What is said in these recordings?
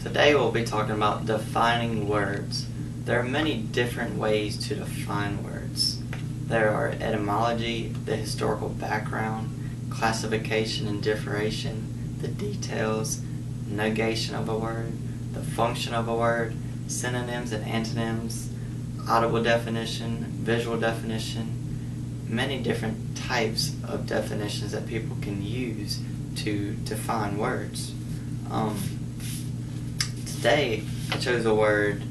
Today we'll be talking about defining words. There are many different ways to define words. There are etymology, the historical background, classification and differentiation, the details, negation of a word, the function of a word, synonyms and antonyms, audible definition, visual definition, many different types of definitions that people can use to define words. Today I chose a word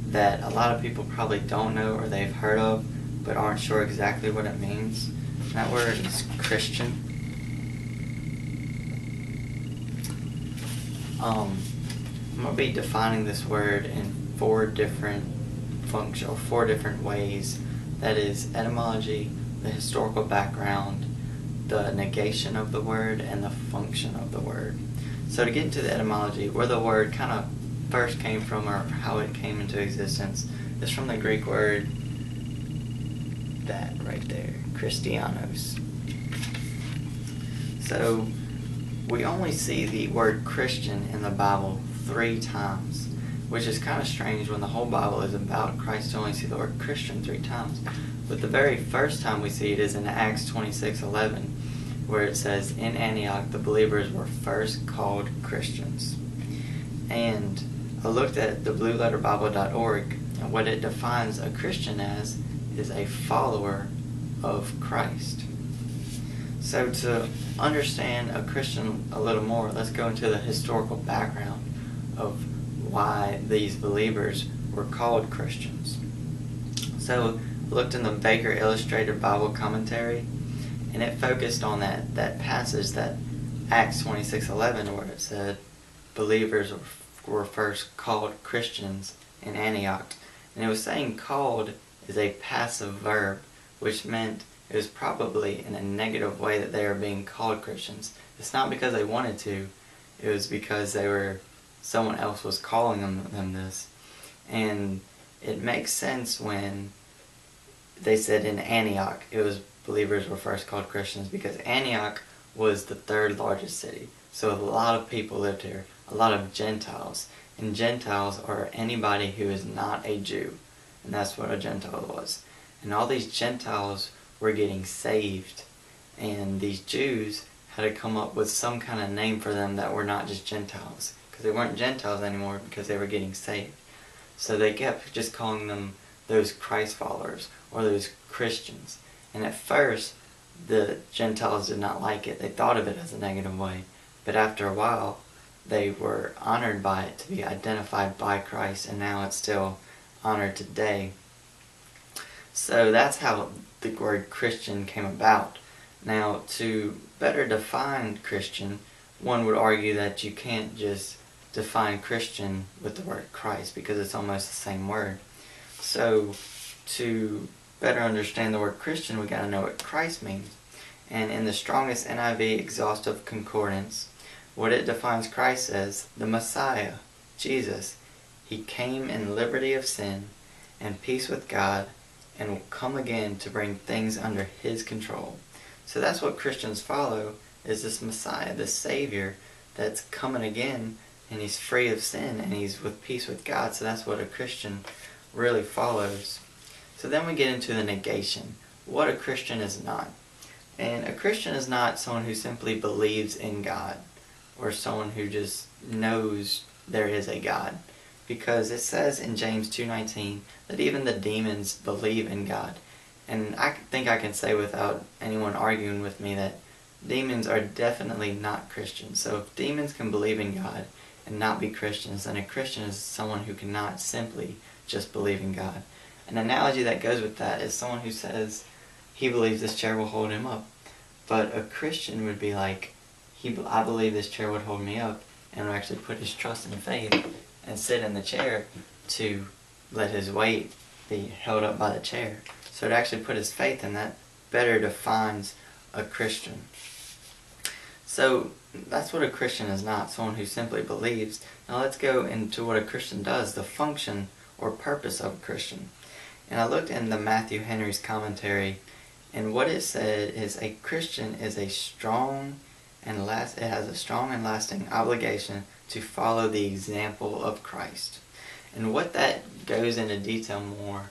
that a lot of people probably don't know or they've heard of but aren't sure exactly what it means. That word is Christian. I'm going to be defining this word in four different ways. That is etymology, the historical background, the negation of the word, and the function of the word. So to get into the etymology, where the word kind of first came from or how it came into existence is from the Greek word, that right there, Christianos. So we only see the word Christian in the Bible 3 times, which is kind of strange when the whole Bible is about Christ to only see the word Christian 3 times. But the very first time we see it is in Acts 26:11, where it says, in Antioch the believers were first called Christians. And I looked at the blueletterbible.org, and what it defines a Christian as is a follower of Christ. So to understand a Christian a little more, let's go into the historical background of why these believers were called Christians. So I looked in the Baker Illustrated Bible Commentary, and it focused on that passage, that Acts 26:11, where it said believers were first called Christians in Antioch. And it was saying called is a passive verb, which meant it was probably in a negative way that they were being called Christians. It's not because they wanted to, it was because someone else was calling them this. And it makes sense when they said in Antioch it was believers were first called Christians, because Antioch was the 3rd largest city. So a lot of people lived here, a lot of Gentiles. And Gentiles are anybody who is not a Jew. And that's what a Gentile was. And all these Gentiles were getting saved. And these Jews had to come up with some kind of name for them that were not just Gentiles. Because they weren't Gentiles anymore because they were getting saved. So they kept just calling them those Christ followers or those Christians. And at first, the Gentiles did not like it. They thought of it as a negative way. But after a while, they were honored by it to be identified by Christ, and now it's still honored today. So that's how the word Christian came about. Now, to better define Christian, one would argue that you can't just define Christian with the word Christ, because it's almost the same word. So to better understand the word Christian, we got to know what Christ means. And in the strongest NIV exhaustive concordance, what it defines Christ as the Messiah, Jesus. He came in liberty of sin and peace with God, and will come again to bring things under His control. So that's what Christians follow, is this Messiah, this Savior that's coming again, and He's free of sin and He's with peace with God. So that's what a Christian really follows. So then we get into the negation, what a Christian is not. And a Christian is not someone who simply believes in God, or someone who just knows there is a God. Because it says in James 2:19 that even the demons believe in God. And I think I can say without anyone arguing with me that demons are definitely not Christians. So if demons can believe in God and not be Christians, then a Christian is someone who cannot simply just believe in God. An analogy that goes with that is someone who says he believes this chair will hold him up. But a Christian would be like, I believe this chair would hold me up, and would actually put his trust and faith and sit in the chair to let his weight be held up by the chair. So to actually put his faith in that better defines a Christian. So that's what a Christian is not, someone who simply believes. Now let's go into what a Christian does, the function or purpose of a Christian. And I looked in the Matthew Henry's commentary, and what it said is a Christian is a strong and it has a strong and lasting obligation to follow the example of Christ. And what that goes into detail more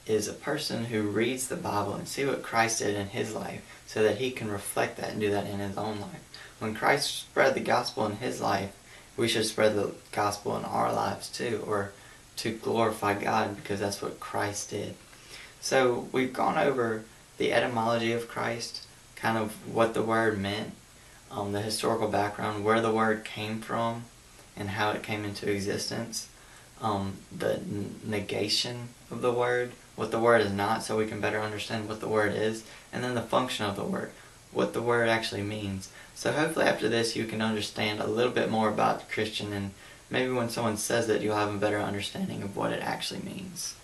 is a person who reads the Bible and see what Christ did in his life so that he can reflect that and do that in his own life. When Christ spread the gospel in his life, we should spread the gospel in our lives too, or to glorify God, because that's what Christ did. So we've gone over the etymology of Christ, kind of what the word meant, the historical background, where the word came from, and how it came into existence, the negation of the word, what the word is not, so we can better understand what the word is, and then the function of the word, what the word actually means. So hopefully after this you can understand a little bit more about Christian, and maybe when someone says it, you'll have a better understanding of what it actually means.